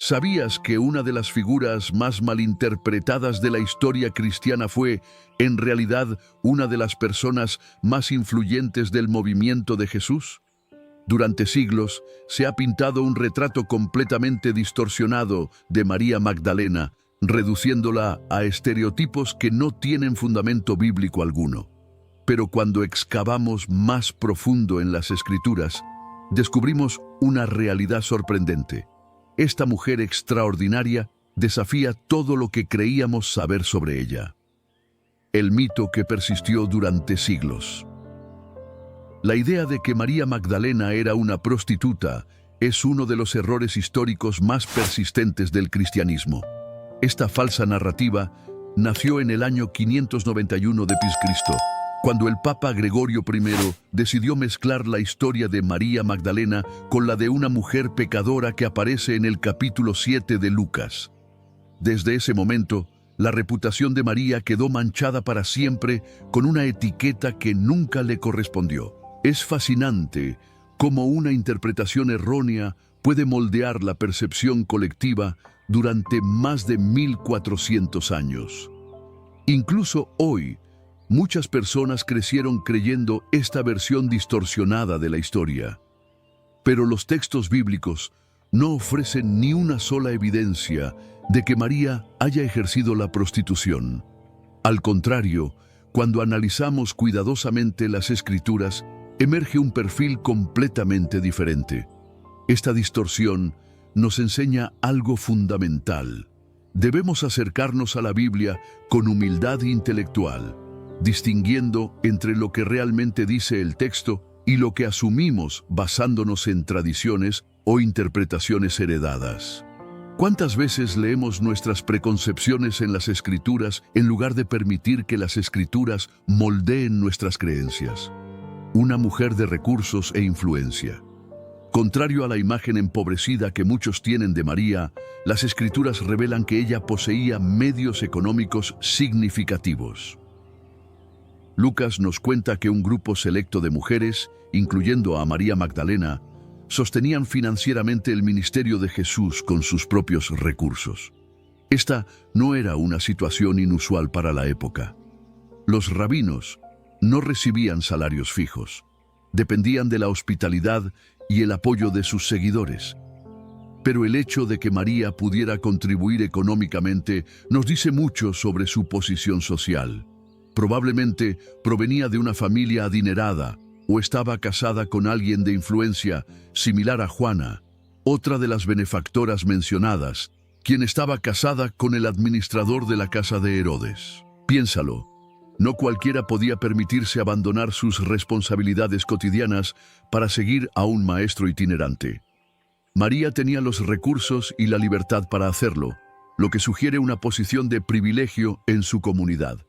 ¿Sabías que una de las figuras más malinterpretadas de la historia cristiana fue, en realidad, una de las personas más influyentes del movimiento de Jesús? Durante siglos se ha pintado un retrato completamente distorsionado de María Magdalena, reduciéndola a estereotipos que no tienen fundamento bíblico alguno. Pero cuando excavamos más profundo en las Escrituras, descubrimos una realidad sorprendente. Esta mujer extraordinaria desafía todo lo que creíamos saber sobre ella. El mito que persistió durante siglos. La idea de que María Magdalena era una prostituta es uno de los errores históricos más persistentes del cristianismo. Esta falsa narrativa nació en el año 591 d.C., cuando el Papa Gregorio I decidió mezclar la historia de María Magdalena con la de una mujer pecadora que aparece en el capítulo 7 de Lucas. Desde ese momento, la reputación de María quedó manchada para siempre con una etiqueta que nunca le correspondió. Es fascinante cómo una interpretación errónea puede moldear la percepción colectiva durante más de 1400 años. Incluso hoy, muchas personas crecieron creyendo esta versión distorsionada de la historia. Pero los textos bíblicos no ofrecen ni una sola evidencia de que María haya ejercido la prostitución. Al contrario, cuando analizamos cuidadosamente las Escrituras, emerge un perfil completamente diferente. Esta distorsión nos enseña algo fundamental. Debemos acercarnos a la Biblia con humildad intelectual, distinguiendo entre lo que realmente dice el texto y lo que asumimos basándonos en tradiciones o interpretaciones heredadas. ¿Cuántas veces leemos nuestras preconcepciones en las Escrituras en lugar de permitir que las Escrituras moldeen nuestras creencias? Una mujer de recursos e influencia. Contrario a la imagen empobrecida que muchos tienen de María, las Escrituras revelan que ella poseía medios económicos significativos. Lucas nos cuenta que un grupo selecto de mujeres, incluyendo a María Magdalena, sostenían financieramente el ministerio de Jesús con sus propios recursos. Esta no era una situación inusual para la época. Los rabinos no recibían salarios fijos, dependían de la hospitalidad y el apoyo de sus seguidores. Pero el hecho de que María pudiera contribuir económicamente nos dice mucho sobre su posición social. Probablemente provenía de una familia adinerada o estaba casada con alguien de influencia similar a Juana, otra de las benefactoras mencionadas, quien estaba casada con el administrador de la casa de Herodes. Piénsalo, no cualquiera podía permitirse abandonar sus responsabilidades cotidianas para seguir a un maestro itinerante. María tenía los recursos y la libertad para hacerlo, lo que sugiere una posición de privilegio en su comunidad.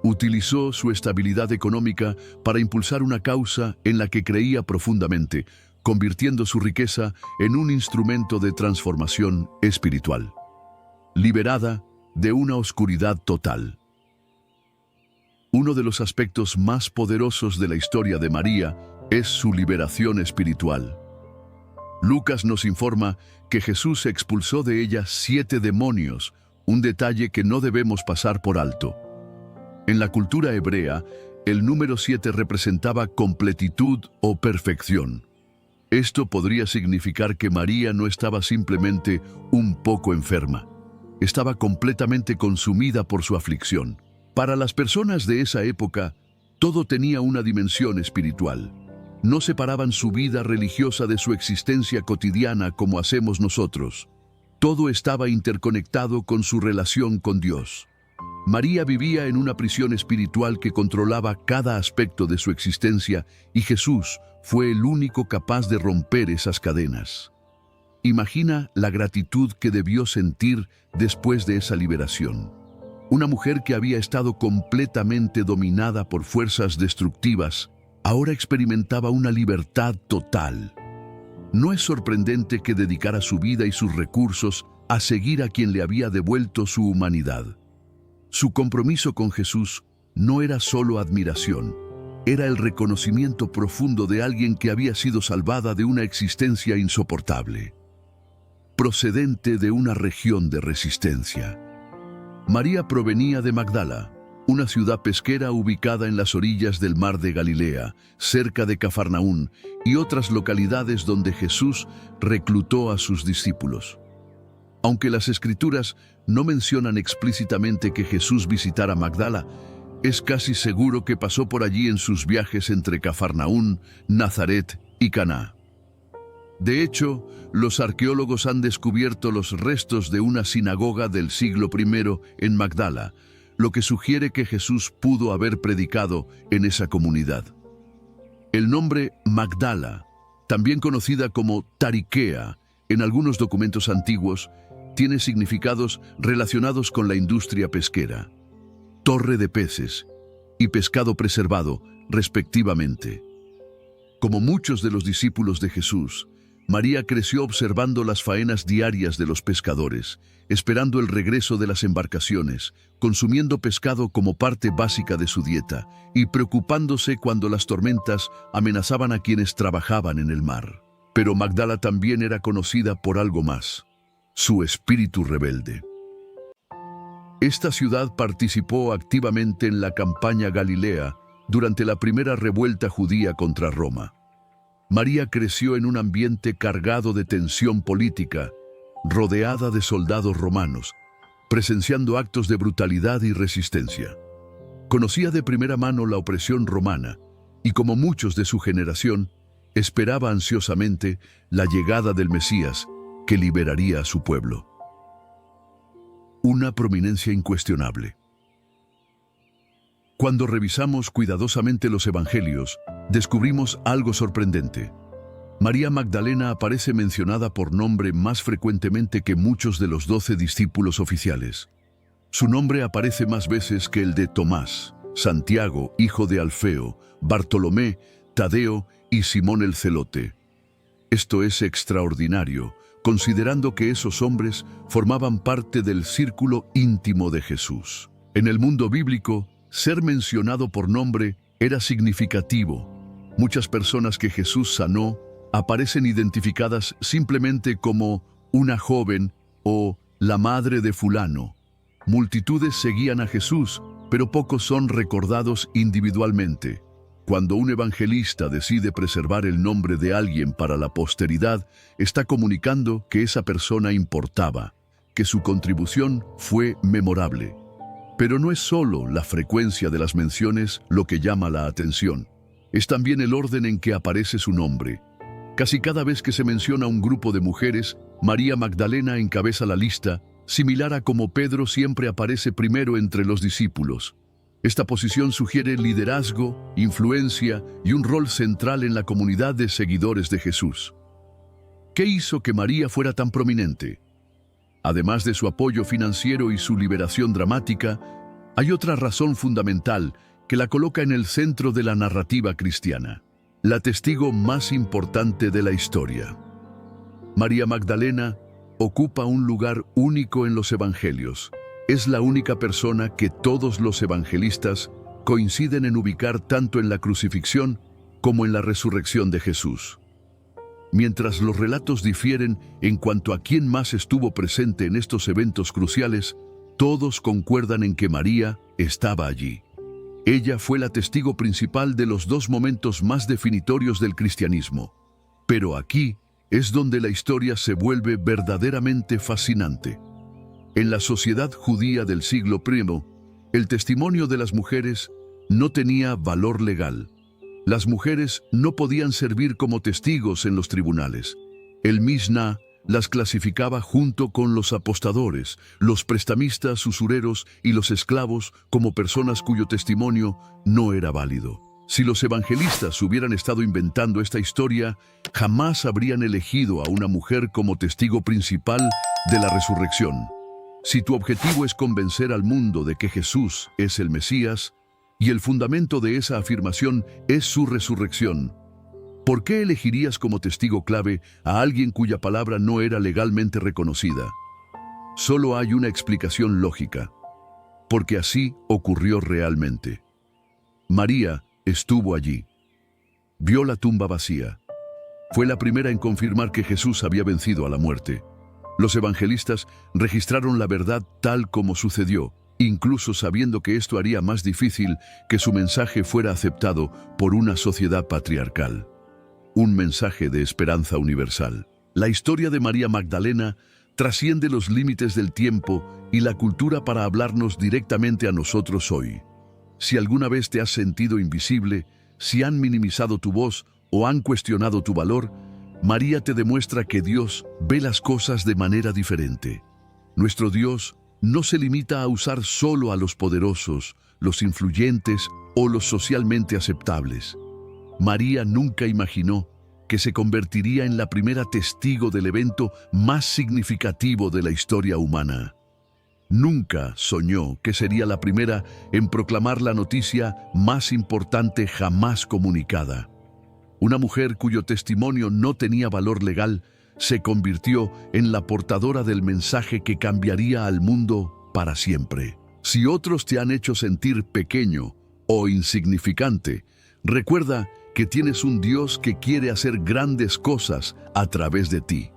Utilizó su estabilidad económica para impulsar una causa en la que creía profundamente, convirtiendo su riqueza en un instrumento de transformación espiritual. Liberada de una oscuridad total. Uno de los aspectos más poderosos de la historia de María es su liberación espiritual. Lucas nos informa que Jesús expulsó de ella 7 demonios, un detalle que no debemos pasar por alto. En la cultura hebrea, el número 7 representaba completitud o perfección. Esto podría significar que María no estaba simplemente un poco enferma. Estaba completamente consumida por su aflicción. Para las personas de esa época, todo tenía una dimensión espiritual. No separaban su vida religiosa de su existencia cotidiana como hacemos nosotros. Todo estaba interconectado con su relación con Dios. María vivía en una prisión espiritual que controlaba cada aspecto de su existencia y Jesús fue el único capaz de romper esas cadenas. Imagina la gratitud que debió sentir después de esa liberación. Una mujer que había estado completamente dominada por fuerzas destructivas, ahora experimentaba una libertad total. No es sorprendente que dedicara su vida y sus recursos a seguir a quien le había devuelto su humanidad. Su compromiso con Jesús no era solo admiración, era el reconocimiento profundo de alguien que había sido salvada de una existencia insoportable. procedente de una región de resistencia. María provenía de Magdala, una ciudad pesquera ubicada en las orillas del mar de Galilea, cerca de Cafarnaún y otras localidades donde Jesús reclutó a sus discípulos. Aunque las Escrituras no mencionan explícitamente que Jesús visitara Magdala, es casi seguro que pasó por allí en sus viajes entre Cafarnaún, Nazaret y Caná. De hecho, los arqueólogos han descubierto los restos de una sinagoga del siglo I en Magdala, lo que sugiere que Jesús pudo haber predicado en esa comunidad. El nombre Magdala, también conocida como Tariquea, en algunos documentos antiguos, tiene significados relacionados con la industria pesquera, torre de peces y pescado preservado, respectivamente. Como muchos de los discípulos de Jesús, María creció observando las faenas diarias de los pescadores, esperando el regreso de las embarcaciones, consumiendo pescado como parte básica de su dieta y preocupándose cuando las tormentas amenazaban a quienes trabajaban en el mar. Pero Magdala también era conocida por algo más: su espíritu rebelde. Esta ciudad participó activamente en la campaña Galilea durante la primera revuelta judía contra Roma. María creció en un ambiente cargado de tensión política, rodeada de soldados romanos, presenciando actos de brutalidad y resistencia. Conocía de primera mano la opresión romana y, como muchos de su generación, esperaba ansiosamente la llegada del Mesías que liberaría a su pueblo. Una prominencia incuestionable. Cuando revisamos cuidadosamente los evangelios, descubrimos algo sorprendente. María Magdalena aparece mencionada por nombre más frecuentemente que muchos de los 12 discípulos oficiales. Su nombre aparece más veces que el de Tomás, Santiago, hijo de Alfeo, Bartolomé, Tadeo y Simón el Celote. Esto es extraordinario, considerando que esos hombres formaban parte del círculo íntimo de Jesús. En el mundo bíblico, ser mencionado por nombre era significativo. Muchas personas que Jesús sanó aparecen identificadas simplemente como una joven o la madre de fulano. Multitudes seguían a Jesús, pero pocos son recordados individualmente. Cuando un evangelista decide preservar el nombre de alguien para la posteridad, está comunicando que esa persona importaba, que su contribución fue memorable. Pero no es solo la frecuencia de las menciones lo que llama la atención. Es también el orden en que aparece su nombre. Casi cada vez que se menciona un grupo de mujeres, María Magdalena encabeza la lista, similar a como Pedro siempre aparece primero entre los discípulos. Esta posición sugiere liderazgo, influencia y un rol central en la comunidad de seguidores de Jesús. ¿Qué hizo que María fuera tan prominente? Además de su apoyo financiero y su liberación dramática, hay otra razón fundamental que la coloca en el centro de la narrativa cristiana: la testigo más importante de la historia. María Magdalena ocupa un lugar único en los evangelios. Es la única persona que todos los evangelistas coinciden en ubicar tanto en la crucifixión como en la resurrección de Jesús. Mientras los relatos difieren en cuanto a quién más estuvo presente en estos eventos cruciales, todos concuerdan en que María estaba allí. Ella fue la testigo principal de los dos momentos más definitorios del cristianismo. Pero aquí es donde la historia se vuelve verdaderamente fascinante. En la sociedad judía del siglo I, el testimonio de las mujeres no tenía valor legal. Las mujeres no podían servir como testigos en los tribunales. El Misná las clasificaba junto con los apostadores, los prestamistas, usureros y los esclavos como personas cuyo testimonio no era válido. Si los evangelistas hubieran estado inventando esta historia, jamás habrían elegido a una mujer como testigo principal de la resurrección. Si tu objetivo es convencer al mundo de que Jesús es el Mesías, y el fundamento de esa afirmación es su resurrección, ¿por qué elegirías como testigo clave a alguien cuya palabra no era legalmente reconocida? Solo hay una explicación lógica: porque así ocurrió realmente. María estuvo allí. Vio la tumba vacía. Fue la primera en confirmar que Jesús había vencido a la muerte. Los evangelistas registraron la verdad tal como sucedió, incluso sabiendo que esto haría más difícil que su mensaje fuera aceptado por una sociedad patriarcal. Un mensaje de esperanza universal. La historia de María Magdalena trasciende los límites del tiempo y la cultura para hablarnos directamente a nosotros hoy. Si alguna vez te has sentido invisible, si han minimizado tu voz o han cuestionado tu valor, María te demuestra que Dios ve las cosas de manera diferente. Nuestro Dios no se limita a usar solo a los poderosos, los influyentes o los socialmente aceptables. María nunca imaginó que se convertiría en la primera testigo del evento más significativo de la historia humana. Nunca soñó que sería la primera en proclamar la noticia más importante jamás comunicada. Una mujer cuyo testimonio no tenía valor legal se convirtió en la portadora del mensaje que cambiaría al mundo para siempre. Si otros te han hecho sentir pequeño o insignificante, recuerda que tienes un Dios que quiere hacer grandes cosas a través de ti.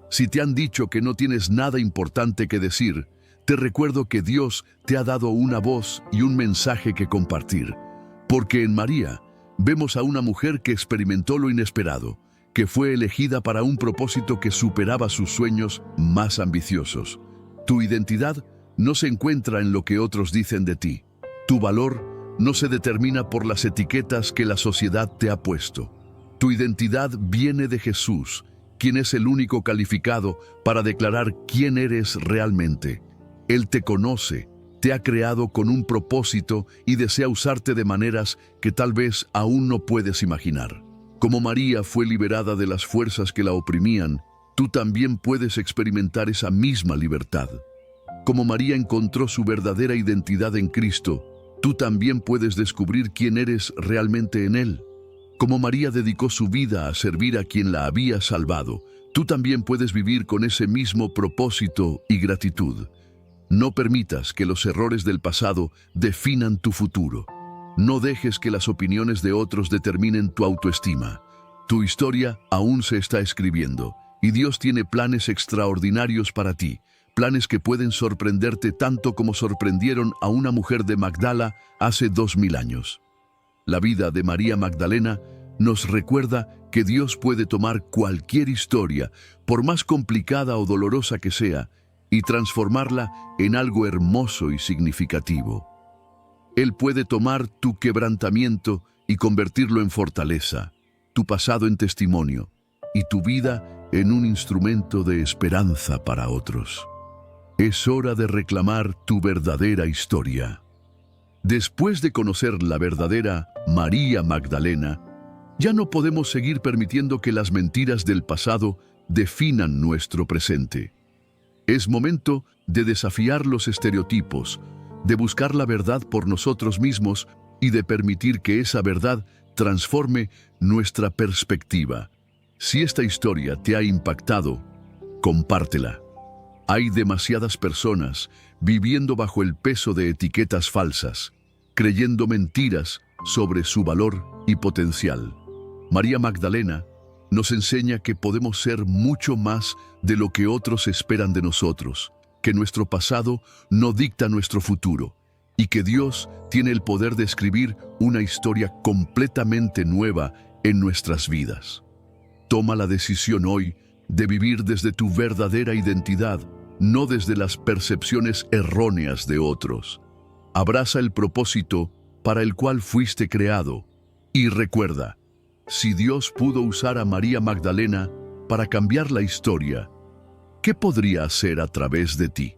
Si te han dicho que no tienes nada importante que decir, te recuerdo que Dios te ha dado una voz y un mensaje que compartir, porque en María vemos a una mujer que experimentó lo inesperado, que fue elegida para un propósito que superaba sus sueños más ambiciosos. Tu identidad no se encuentra en lo que otros dicen de ti. Tu valor no se determina por las etiquetas que la sociedad te ha puesto. Tu identidad viene de Jesús, quien es el único calificado para declarar quién eres realmente. Él te conoce, te ha creado con un propósito y desea usarte de maneras que tal vez aún no puedes imaginar. Como María fue liberada de las fuerzas que la oprimían, tú también puedes experimentar esa misma libertad. Como María encontró su verdadera identidad en Cristo, tú también puedes descubrir quién eres realmente en Él. Como María dedicó su vida a servir a quien la había salvado, tú también puedes vivir con ese mismo propósito y gratitud. No permitas que los errores del pasado definan tu futuro. No dejes que las opiniones de otros determinen tu autoestima. Tu historia aún se está escribiendo, y Dios tiene planes extraordinarios para ti, planes que pueden sorprenderte tanto como sorprendieron a una mujer de Magdala hace 2000 años. La vida de María Magdalena nos recuerda que Dios puede tomar cualquier historia, por más complicada o dolorosa que sea, y transformarla en algo hermoso y significativo. Él puede tomar tu quebrantamiento y convertirlo en fortaleza, tu pasado en testimonio y tu vida en un instrumento de esperanza para otros. Es hora de reclamar tu verdadera historia. Después de conocer la verdadera María Magdalena, ya no podemos seguir permitiendo que las mentiras del pasado definan nuestro presente. Es momento de desafiar los estereotipos, de buscar la verdad por nosotros mismos y de permitir que esa verdad transforme nuestra perspectiva. Si esta historia te ha impactado, compártela. Hay demasiadas personas viviendo bajo el peso de etiquetas falsas, creyendo mentiras sobre su valor y potencial. María Magdalena nos enseña que podemos ser mucho más de lo que otros esperan de nosotros, que nuestro pasado no dicta nuestro futuro y que Dios tiene el poder de escribir una historia completamente nueva en nuestras vidas. Toma la decisión hoy de vivir desde tu verdadera identidad, no desde las percepciones erróneas de otros. Abraza el propósito para el cual fuiste creado y recuerda, si Dios pudo usar a María Magdalena para cambiar la historia, ¿qué podría hacer a través de ti?